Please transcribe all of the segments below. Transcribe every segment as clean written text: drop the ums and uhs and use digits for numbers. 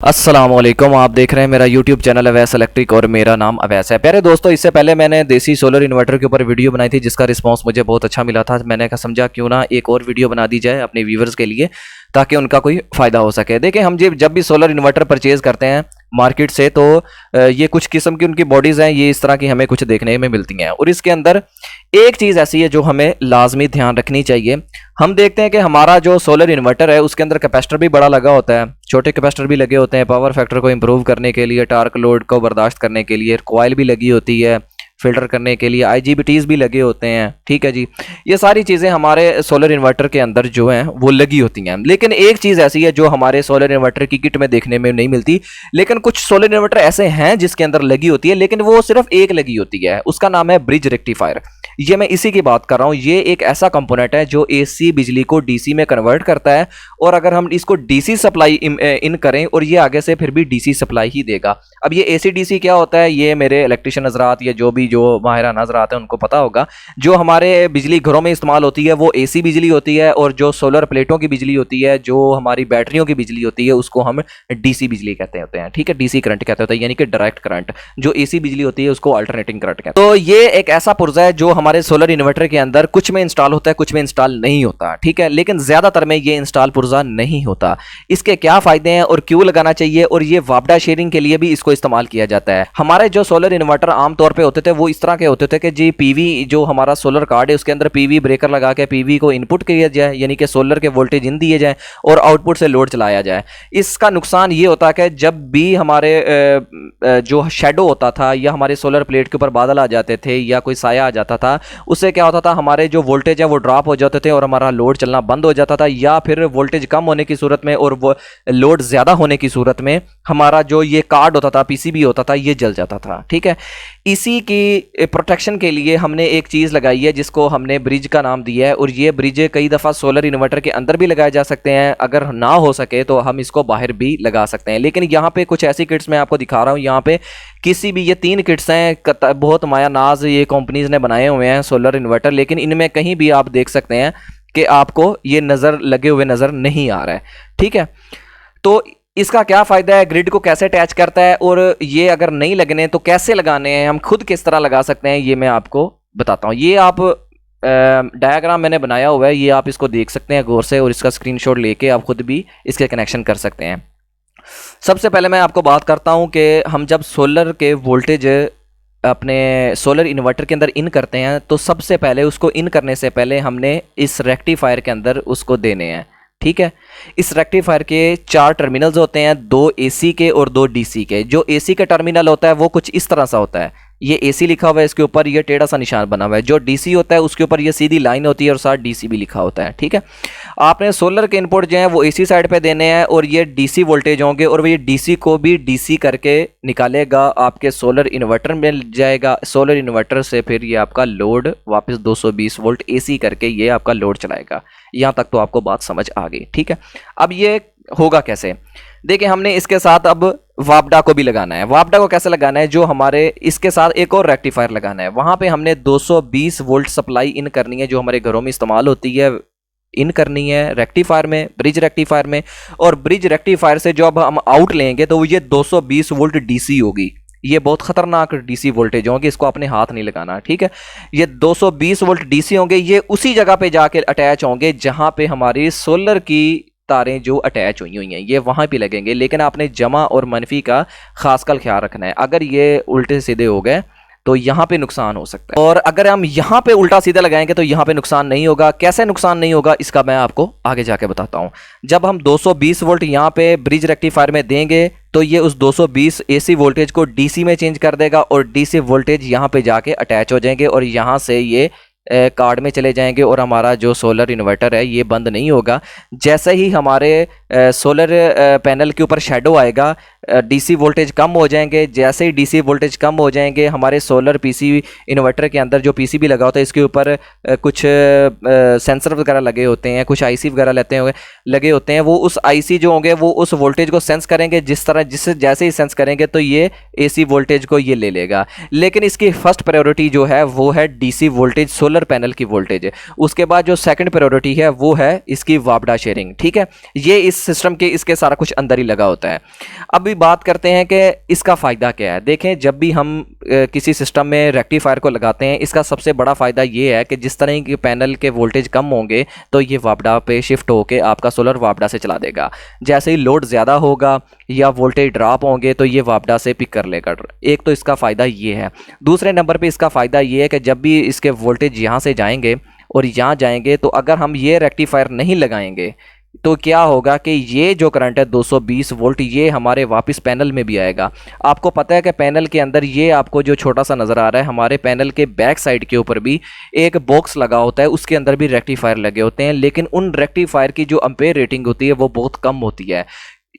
अस्सलामुअलैकुम, आप देख रहे हैं मेरा यूट्यूब चैनल अवैस इलेक्ट्रिक और मेरा नाम अवैस है। प्यारे दोस्तों, इससे पहले मैंने देसी सोलर इन्वर्टर के ऊपर वीडियो बनाई थी जिसका रिस्पांस मुझे बहुत अच्छा मिला था। मैंने कहा समझा क्यों ना एक और वीडियो बना दी जाए अपने व्यूवर्स के लिए ताकि उनका कोई फ़ायदा हो सके। देखिए, हम जब भी सोलर इन्वर्टर परचेज़ करते हैं मार्केट से तो ये कुछ किस्म की उनकी बॉडीज़ हैं, ये इस तरह की हमें कुछ देखने में मिलती हैं और इसके अंदर एक चीज़ ऐसी है जो हमें लाजमी ध्यान रखनी चाहिए। हम देखते हैं कि हमारा जो सोलर इन्वर्टर है उसके अंदर कैपेसिटर भी बड़ा लगा होता है, छोटे कैपेसिटर भी लगे होते हैं पावर फैक्टर को इंप्रूव करने के लिए, टार्क लोड को बर्दाश्त करने के लिए, कॉइल भी लगी होती है फिल्टर करने के लिए, IGBTs भी लगे होते हैं। ठीक है जी, ये सारी चीज़ें हमारे सोलर इन्वर्टर के अंदर जो हैं वो लगी होती हैं। लेकिन एक चीज़ ऐसी है जो हमारे सोलर इन्वर्टर की किट में देखने में नहीं मिलती, लेकिन कुछ सोलर इन्वर्टर ऐसे हैं जिसके अंदर लगी होती है, लेकिन वो सिर्फ एक लगी होती है। उसका नाम है ब्रिज रेक्टिफायर। ये मैं इसी की बात कर रहा हूँ। ये एक ऐसा कंपोनेंट है जो AC बिजली को DC में कन्वर्ट करता है और अगर हम इसको DC सप्लाई इन करें और ये आगे से फिर भी DC सप्लाई ही देगा। अब ये AC DC क्या होता है, ये मेरे इलेक्ट्रिशियन हजरात या जो माहिरान हजरात हैं उनको पता होगा। जो हमारे बिजली घरों में इस्तेमाल होती है वो AC बिजली होती है और जो सोलर प्लेटों की बिजली होती है, जो हमारी बैटरियों की बिजली होती है, उसको हम DC बिजली कहते होते हैं। ठीक है, DC करंट कहते होते हैं, यानी कि डायरेक्ट करंट। जो AC बिजली होती है उसको अल्टरनेटिंग करंट कहते हैं। तो ये एक ऐसा पुर्जा है जो हमारे सोलर इन्वर्टर के अंदर कुछ में इंस्टॉल होता है, कुछ में इंस्टॉल नहीं होता। ठीक है, लेकिन ज्यादातर में ये इंस्टॉल पुर्जा नहीं होता। इसके क्या फायदे हैं और क्यों लगाना चाहिए, और ये वापडा शेयरिंग के लिए भी इसको इस्तेमाल किया जाता है। हमारे जो सोलर इन्वर्टर आमतौर पे होते थे वो इस तरह के होते थे कि जी PV जो हमारा सोलर कार्ड है उसके अंदर PV ब्रेकर लगा के PV को इनपुट किया जाए, यानी कि सोलर के वोल्टेज इन दिए जाए और आउटपुट से लोड चलाया जाए। इसका नुकसान ये होता है कि जब भी हमारे जो शेडो होता था या हमारे सोलर प्लेट के ऊपर बादल आ जाते थे या कोई साया आ जाता था, उससे क्या होता था, हमारे जो वोल्टेज है वो ड्रॉप हो जाते थे और हमारा लोड चलना बंद हो जाता था, या फिर वोल्टेज कम होने की सूरत में और वो लोड ज़्यादा होने की सूरत में हमारा जो ये कार्ड होता था, PCB होता था, ये जल जाता था। ठीक है, इसी की प्रोटेक्शन के लिए हमने एक चीज़ लगाई है जिसको हमने ब्रिज का नाम दिया है, और ये ब्रिज कई दफ़ा सोलर इन्वर्टर के अंदर भी लगाए जा सकते हैं। अगर ना हो सके तो हम इसको बाहर भी लगा सकते हैं। लेकिन यहाँ पे कुछ ऐसी किट्स मैं आपको दिखा रहा हूँ। यहाँ पे किसी भी, ये 3 किट्स हैं, बहुत माया नाज ये कंपनीज ने बनाए हुए हैं सोलर इन्वर्टर, लेकिन इनमें कहीं भी आप देख सकते हैं कि आपको ये नज़र लगे हुए नज़र नहीं आ रहा है। ठीक है, तो इसका क्या फ़ायदा है, ग्रिड को कैसे अटैच करता है, और ये अगर नहीं लगने तो कैसे लगाने हैं, हम खुद किस तरह लगा सकते हैं, ये मैं आपको बताता हूँ। ये आप डायग्राम मैंने बनाया हुआ है, ये आप इसको देख सकते हैं गौर से और इसका स्क्रीनशॉट लेके आप खुद भी इसके कनेक्शन कर सकते हैं। सबसे पहले मैं आपको बात करता हूँ कि हम जब सोलर के वोल्टेज अपने सोलर इन्वर्टर के अंदर इन करते हैं तो सबसे पहले उसको इन करने से पहले हमने इस रेक्टिफायर के अंदर उसको देने हैं। ठीक है, इस रेक्टिफायर के 4 टर्मिनल्स होते हैं, 2 AC के और 2 DC के। जो AC का टर्मिनल होता है वो कुछ इस तरह सा होता है, ये AC लिखा हुआ है, इसके ऊपर ये टेढ़ा सा निशान बना हुआ है। जो DC होता है उसके ऊपर ये सीधी लाइन होती है और साथ DC भी लिखा होता है। ठीक है, आपने सोलर के इनपुट जो है वो AC साइड पे देने हैं और ये DC वोल्टेज होंगे और ये DC को भी DC करके निकालेगा, आपके सोलर इन्वर्टर में जाएगा। सोलर इन्वर्टर से फिर ये आपका लोड वापस 220 वोल्ट AC करके ये आपका लोड चलाएगा। यहाँ तक तो आपको बात समझ आ गई। ठीक है, अब ये होगा कैसे, देखिए हमने इसके साथ अब वापडा को भी लगाना है। वापडा को कैसे लगाना है, जो हमारे इसके साथ एक और रेक्टिफायर लगाना है, वहां पे हमने 220 वोल्ट सप्लाई इन करनी है जो हमारे घरों में इस्तेमाल होती है, इन करनी है रेक्टिफायर में, ब्रिज रेक्टिफायर में। और ब्रिज रेक्टिफायर से जो अब हम आउट लेंगे तो ये 220 वोल्ट DC होगी। ये बहुत खतरनाक DC वोल्टेज होंगे, इसको अपने हाथ नहीं लगाना। ठीक है, ये 220 वोल्ट DC होंगे, ये उसी जगह पे जाके अटैच होंगे जहां पे हमारी सोलर की तारें जो अटैच हुई हैं ये वहां पे लगेंगे। लेकिन आपने जमा और मनफी का खासकर ख्याल रखना है, अगर ये उल्टे सीधे हो गए तो यहाँ पे नुकसान हो सकता है, और अगर हम यहाँ पे उल्टा सीधा लगाएंगे तो यहाँ पे नुकसान नहीं होगा। कैसे नुकसान नहीं होगा इसका मैं आपको आगे जाके बताता हूँ। जब हम 220 वोल्ट यहाँ पे ब्रिज रेक्टिफायर में देंगे तो ये उस 220 AC वोल्टेज को DC में चेंज कर देगा और DC वोल्टेज यहाँ पे जाके अटैच हो जाएंगे और यहाँ से ये कार्ड में चले जाएंगे और हमारा जो सोलर इन्वर्टर है ये बंद नहीं होगा। जैसे ही हमारे सोलर पैनल के ऊपर शेडो आएगा, डीसी वोल्टेज कम हो जाएंगे। जैसे ही डीसी वोल्टेज कम हो जाएंगे, हमारे सोलर पीसी इन्वर्टर के अंदर जो पीसीबी लगा होता है, इसके ऊपर कुछ सेंसर वगैरह लगे होते हैं, कुछ आईसी वगैरह लगे होते हैं। वो उस आईसी जो होंगे वो उस वोल्टेज को सेंस करेंगे। जिससे जैसे ही सेंस करेंगे तो ये एसी वोल्टेज को ये ले लेगा। लेकिन इसकी फर्स्ट प्रायोरिटी जो है वो है डीसी वोल्टेज, सोलर पैनल की वोल्टेज। उसके बाद जो सेकंड प्रायोरिटी है वो है इसकी वापडा शेयरिंग। ठीक है, ये इस सिस्टम के इसके सारा कुछ अंदर ही लगा होता है। अभी बात करते हैं कि इसका फ़ायदा क्या है। देखें, जब भी हम किसी सिस्टम में रेक्टिफायर को लगाते हैं, इसका सबसे बड़ा फ़ायदा ये है कि जिस तरह के पैनल के वोल्टेज कम होंगे तो ये वापडा पे शिफ्ट होकर आपका सोलर वापडा से चला देगा। जैसे ही लोड ज़्यादा होगा या वोल्टेज ड्रॉप होंगे तो ये वापडा से पिक कर लेगा। एक तो इसका फ़ायदा ये है। दूसरे नंबर पे इसका फ़ायदा ये है कि जब भी इसके वोल्टेज यहाँ से जाएंगे और यहाँ जाएंगे, तो अगर हम ये रेक्टिफायर नहीं लगाएंगे तो क्या होगा कि ये जो करंट है 220 वोल्ट, ये हमारे वापस पैनल में भी आएगा। आपको पता है कि पैनल के अंदर ये आपको जो छोटा सा नज़र आ रहा है, हमारे पैनल के बैक साइड के ऊपर भी एक बॉक्स लगा होता है, उसके अंदर भी रेक्टिफायर लगे होते हैं। लेकिन उन रेक्टिफायर की जो एम्पेयर रेटिंग होती है वो बहुत कम होती है।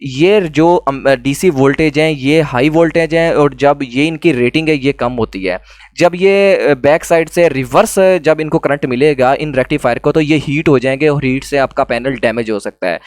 ये जो डीसी वोल्टेज हैं ये हाई वोल्टेज हैं, और जब ये इनकी रेटिंग है ये कम होती है। जब ये बैक साइड से रिवर्स जब इनको करंट मिलेगा इन रेक्टिफायर को, तो ये हीट हो जाएंगे और हीट से आपका पैनल डैमेज हो सकता है।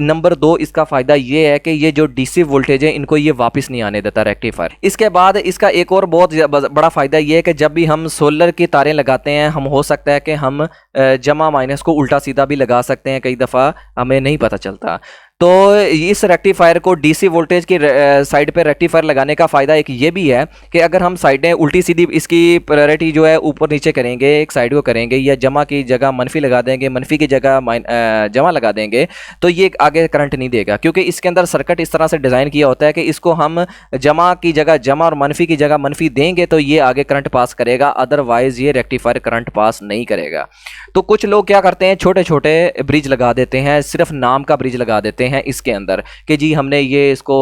नंबर 2, इसका फ़ायदा ये है कि ये जो डीसी वोल्टेज है इनको ये वापस नहीं आने देता रेक्टिफायर। इसके बाद इसका एक और बहुत बड़ा फ़ायदा ये है कि जब भी हम सोलर की तारें लगाते हैं, हम हो सकता है कि हम जमा माइनस को उल्टा सीधा भी लगा सकते हैं, कई दफ़ा हमें नहीं पता चलता। तो इस रेक्टिफायर को डीसी वोल्टेज की साइड पे रेक्टिफायर लगाने का फ़ायदा एक ये भी है कि अगर हम साइडें उल्टी सीधी इसकी प्रायोरिटी जो है ऊपर नीचे करेंगे, एक साइड को करेंगे, या जमा की जगह मनफी लगा देंगे, मनफी की जगह जमा लगा देंगे, तो ये आगे करंट नहीं देगा। क्योंकि इसके अंदर सर्किट इस तरह से डिज़ाइन किया होता है कि इसको हम जमा की जगह जमा और मनफी की जगह मनफी देंगे तो ये आगे करंट पास करेगा, अदरवाइज़ ये रेक्टिफायर करंट पास नहीं करेगा। तो कुछ लोग क्या करते हैं, छोटे छोटे ब्रिज लगा देते हैं, सिर्फ नाम का ब्रिज लगा देते हैं इसके अंदर कि जी हमने ये इसको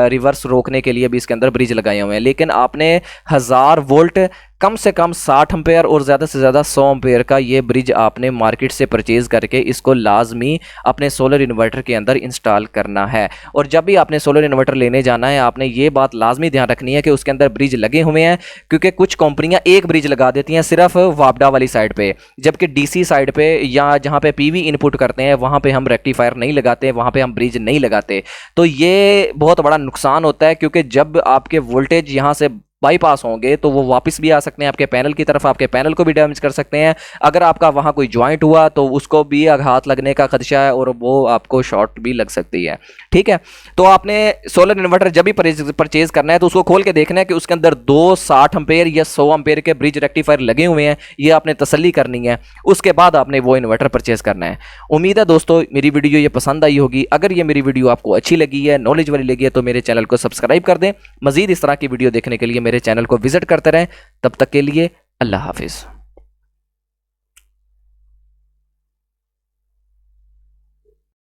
रिवर्स रोकने के लिए भी इसके अंदर ब्रिज लगाए हुए हैं। लेकिन आपने 1000 वोल्ट कम से कम 60 एम्पेयर और ज़्यादा से ज़्यादा 100 एम्पेयर का ये ब्रिज आपने मार्केट से परचेज़ करके इसको लाजमी अपने सोलर इन्वर्टर के अंदर इंस्टॉल करना है। और जब भी आपने सोलर इन्वर्टर लेने जाना है, आपने ये बात लाजमी ध्यान रखनी है कि उसके अंदर ब्रिज लगे हुए हैं। क्योंकि कुछ कंपनियां एक ब्रिज लगा देती हैं सिर्फ वापडा वाली साइड पे, जबकि डीसी साइड पे या जहाँ पे पीवी इनपुट करते हैं वहाँ पे हम रेक्टिफायर नहीं लगाते, वहाँ पे हम ब्रिज नहीं लगाते। तो ये बहुत बड़ा नुकसान होता है, क्योंकि जब आपके वोल्टेज यहाँ से बाईपास होंगे तो वो वापस भी आ सकते हैं आपके पैनल की तरफ, आपके पैनल को भी डैमेज कर सकते हैं। अगर आपका वहाँ कोई ज्वाइंट हुआ तो उसको भी आघात लगने का खदशा है और वो आपको शॉर्ट भी लग सकती है। ठीक है, तो आपने सोलर इन्वर्टर जब भी परचेज करना है तो उसको खोल के देखना है कि उसके अंदर 260 एम्पेयर या 100 एम्पेयर के ब्रिज रेक्टिफायर लगे हुए हैं, ये आपने तसल्ली करनी है। उसके बाद आपने वो इन्वर्टर परचेज करना है। उम्मीद है दोस्तों मेरी वीडियो ये पसंद आई होगी। अगर ये मेरी वीडियो आपको अच्छी लगी है, नॉलेज वाली लगी है, तो मेरे चैनल को सब्सक्राइब कर दें। मजीद इस तरह की वीडियो देखने के लिए मेरे चैनल को विजिट करते रहें। तब तक के लिए अल्लाह हाफिज़।